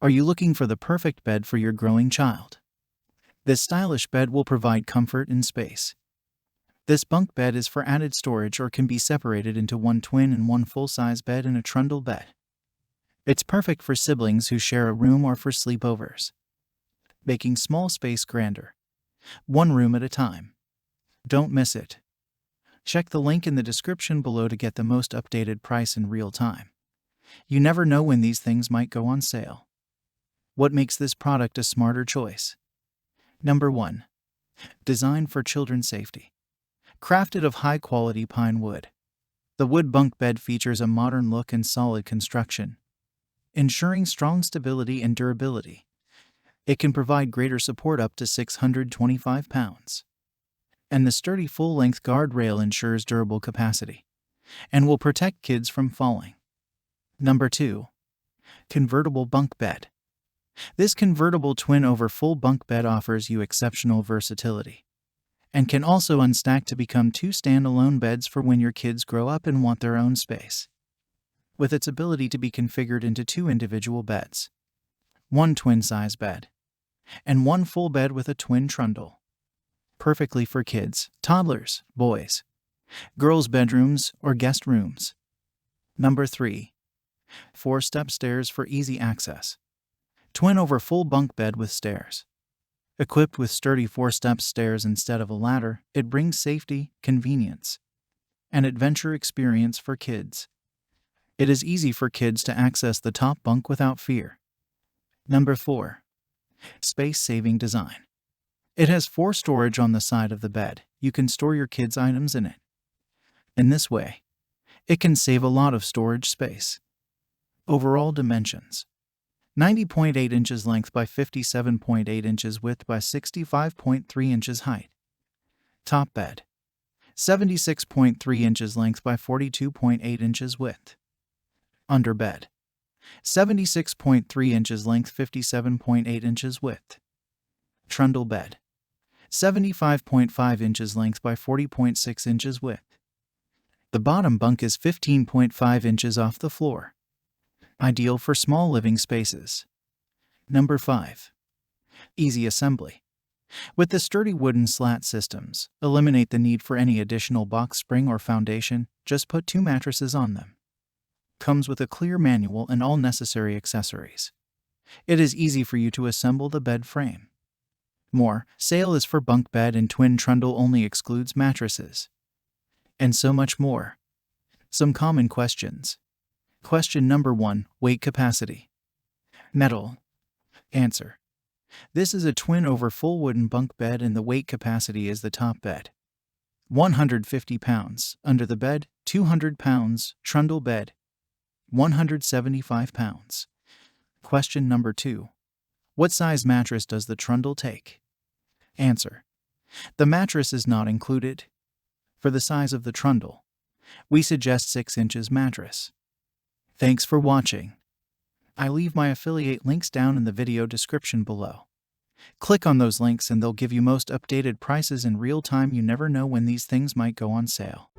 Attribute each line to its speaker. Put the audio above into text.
Speaker 1: Are you looking for the perfect bed for your growing child? This stylish bed will provide comfort and space. This bunk bed is for added storage or can be separated into one twin and one full-size bed and a trundle bed. It's perfect for siblings who share a room or for sleepovers, making small space grander, one room at a time. Don't miss it. Check the link in the description below to get the most updated price in real time. You never know when these things might go on sale. What makes this product a smarter choice? Number 1. Designed for children's safety. Crafted of high-quality pine wood. The wood bunk bed features a modern look and solid construction, ensuring strong stability and durability. It can provide greater support up to 625 pounds. And the sturdy full-length guardrail ensures durable capacity and will protect kids from falling. Number 2. Convertible Bunk Bed. This convertible twin-over full bunk bed offers you exceptional versatility and can also unstack to become 2 standalone beds for when your kids grow up and want their own space. With its ability to be configured into 2 individual beds, 1 twin-size bed, and 1 full bed with a twin trundle. Perfectly for kids, toddlers, boys, girls' bedrooms, or guest rooms. Number 3. 4-step stairs for easy access. Twin-over full bunk bed with stairs. Equipped with sturdy 4-step stairs instead of a ladder, it brings safety, convenience, and adventure experience for kids. It is easy for kids to access the top bunk without fear. Number 4. Space-saving design. It has 4 storage on the side of the bed. You can store your kids' items in it. In this way, it can save a lot of storage space. Overall dimensions: 90.8 inches length by 57.8 inches width by 65.3 inches height. Top bed: 76.3 inches length by 42.8 inches width. Under bed: 76.3 inches length, 57.8 inches width. Trundle bed: 75.5 inches length by 40.6 inches width. The bottom bunk is 15.5 inches off the floor. Ideal for small living spaces. Number 5. Easy assembly. With the sturdy wooden slat systems, eliminate the need for any additional box spring or foundation, just put 2 mattresses on them. Comes with a clear manual and all necessary accessories. It is easy for you to assemble the bed frame. More, sale is for bunk bed and twin trundle only excludes mattresses. And so much more. Some common questions. Question number 1. Weight capacity. Metal. Answer: this is a twin-over full wooden bunk bed and the weight capacity is the top bed. 150 pounds. Under the bed, 200 pounds. Trundle bed, 175 pounds. Question number 2. What size mattress does the trundle take? Answer: the mattress is not included. For the size of the trundle, we suggest 6 inches mattress. Thanks for watching. I leave my affiliate links down in the video description below. Click on those links and they'll give you most updated prices in real time. You never know when these things might go on sale.